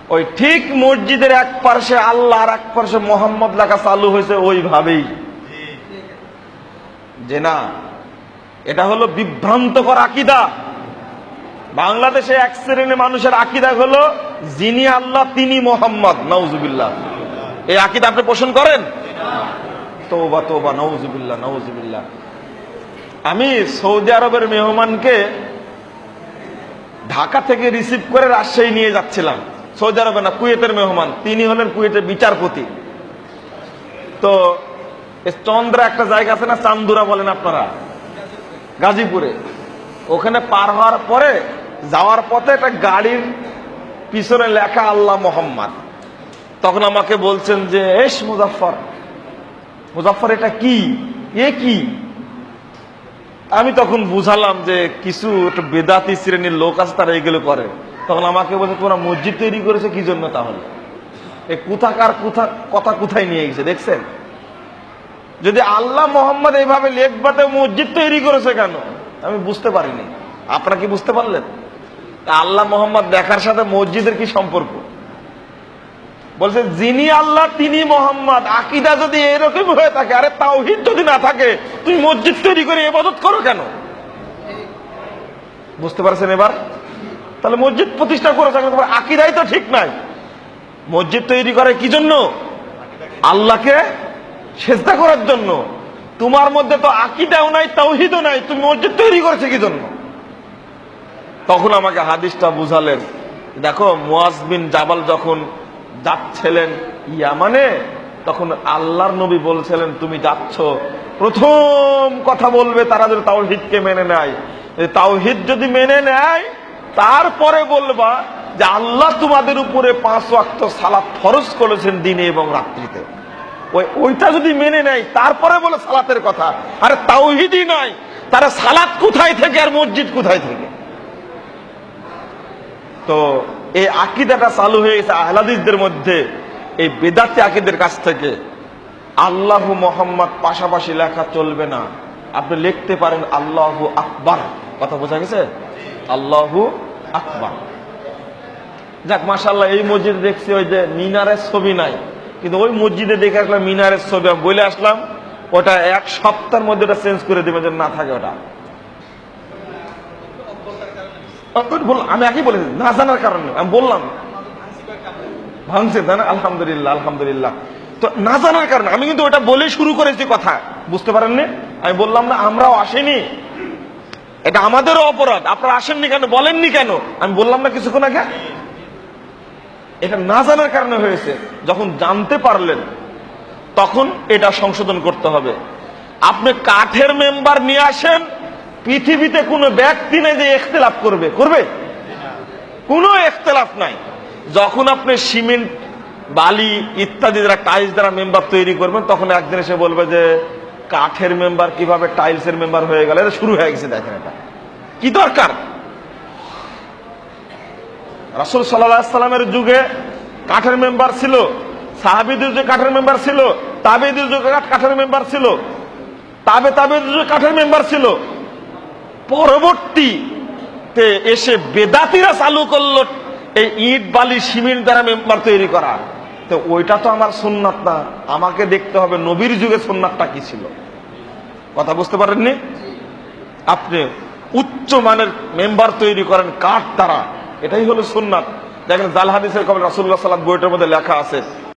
ওই ঠিক মসজিদের এক পাশে আল্লাহ আর এক পাশে মোহাম্মদ লেখা চালু হয়েছে ওইভাবেই, যে না এটা হলো বিভ্রান্তকর আকীদা। বাংলাদেশে এক শ্রেণীর মানুষের আকীদা হলো যিনি আল্লাহ তিনি মোহাম্মদ, নাউজুবিল্লাহ। এই আকীদা আপনি পোষণ করেন? তওবা তওবা, নাউজুবিল্লাহ নাউজুবিল্লাহ। আমি সৌদি আরবের মেহমানকে ঢাকা থেকে রিসিভ করে রাজশাহী নিয়ে যাচ্ছিলাম। সৌদি আরবে না, কুয়েতের মেহমান, তিনি হলেন কুয়েতের বিচারপতি। তো চন্দ্রা একটা জায়গা আছে না, চান্দুরা বলেন আপনারা, গাজীপুরে, ওখানে পার হওয়ার পরে যাওয়ার পথে একটা গাড়ির পিছনে লেখা আল্লাহ মোহাম্মদ। তখন আমাকে বলছেন যে এস মুজাফফর, মুজাফফর এটা কি, এ কি? আমি তখন বুঝালাম যে কিছু একটা বেদাতি শ্রেণীর লোক আছে, তারা এগুলো করে। তখন আমাকে বলছে তোমরা মসজিদ তৈরি করেছে কি জন্য? তাহলে এই কোথাকার কথা কোথায় নিয়ে গেছে দেখছেন? যদি আল্লাহ মোহাম্মদ এইভাবে লেখবাতে মসজিদ তৈরি করেছে কেন আমি বুঝতে পারিনি। আপনারা কি বুঝতে পারলেন? আল্লাহ মোহাম্মদ দেখার সাথে মসজিদের কি সম্পর্ক? বলছে যিনি আল্লাহ তিনি মোহাম্মদ। আকীদা যদি এরকম হয়ে থাকে, আরে তাওহীদ যদি না থাকে, তুমি মসজিদ তৈরি করে ইবাদত করো কেন? বুঝতে পারছেন এবার? তাহলে মসজিদ প্রতিষ্ঠা করেছে, তোমার আকীদাই তো ঠিক নাই। মসজিদ তৈরি করে কি জন্য? আল্লাহকে সিজদা করার জন্য। তোমার মধ্যে তো আকীদাও নাই, তাওহীদও নাই, তুমি মসজিদ তৈরি করেছে কি জন্য? তখন আমাকে হাদিসটা বুঝালেন। দেখো, মুআজ বিন জাবাল যখন যাচ্ছিলেন ইয়ামানে, তখন আল্লাহর নবী বলছিলেন তুমি যাচ্ছ, প্রথম কথা বলবে তারা যদি তাওহীদকে মেনে নেয়। তাওহীদ যদি মেনে নেয়, তারপরে বলবা যে আল্লাহ তোমাদের উপরে 5 ওয়াক্ত সালাত ফরজ করেছেন দিনে এবং রাত্রিতে। ওইটা যদি মেনে নেয় তারপরে বলে সালাতের কথা। আরে তাওহীদই নাই, তারা সালাত কোথায় থেকে আর মসজিদ কোথায় থেকে? তো এই আকীদাটা চালু হয়ে গেছে আহলে হাদিসদের মধ্যে, এই বেদাতি আকীদের কাছ থেকে। আল্লাহু মুহাম্মদ পাশাপাশি লেখা চলবে না। আপনি লিখতে পারেন আল্লাহু আকবার। কথা বোঝা গেছে? আল্লাহু আকবার। যাক, মাশাআল্লাহ, এই মসজিদে দেখছি ওই যে মিনারের ছবি নাই, কিন্তু ওই মসজিদে দেখে আসলাম মিনারের ছবি। আমি বলে আসলাম ওটা এক সপ্তাহের মধ্যে ওটা চেঞ্জ করে দেবে, যেন না থাকে ওটা। আমি একই বলেছি, না জানার কারণে আমি বললাম ভাঙছে, তাই না? আলহামদুলিল্লাহ আলহামদুলিল্লাহ। তো না জানার কারণে আমি কিন্তু ওটা বলে শুরু করেছি কথা, বুঝতে পারেননি? আমি বললাম না আমরাও আসেনি, এটা আমাদেরও অপরাধ। আপনারা আসেননি কেন, বলেননি কেন? আমি বললাম না কিছুক্ষণ আগে, এটা না জানার কারণে হয়েছে। যখন জানতে পারলেন তখন এটা সংশোধন করতে হবে। আপনি কাঠের মেম্বার নিয়ে আসেন, পৃথিবীতে কোনো ব্যক্তি নেই যে ইখতিলাফ করবে, করবে? কোনো ইখতিলাফ নাই। যখন আপনি সিমেন্ট, বালি ইত্যাদি দ্বারা, টাইলস দ্বারা মেম্বার তৈরি করবেন, তখন একদিন এসে বলবে যে কাঠের মেম্বার কিভাবে টাইলসের মেম্বার হয়ে গেল। এটা শুরু হয়ে গেছে। দেখেন এটা কি দরকার? রাসূল সাল্লাল্লাহু আলাইহি সাল্লামের যুগে কাঠের মেম্বার ছিল, সাহাবীদের যুগে কাঠের মেম্বার ছিল, তাবেঈদের যুগে কাঠের মেম্বার ছিল, তাবেঈদের যুগে কাঠের মেম্বার ছিল। পরবর্তীতে এসে বেদাতিরা চালু করলো এই ইট বালি সিমেন্ট দ্বারা মেম্বার তৈরি করা। তো ওইটা তো আমার সুন্নাত না, আমাকে দেখতে হবে নবীর যুগে সুন্নাতটা কি ছিল। কথা বুঝতে পারেননি? আপনি উচ্চ মানের মেম্বার তৈরি করেন কাঠ দ্বারা, এটাই হলো সুন্নাত। দেখেন জাল হাদিসের কবর রাসূলুল্লাহ সাল্লাল্লাহু আলাইহি ওয়াসাল্লাম বইটার মধ্যে লেখা আছে,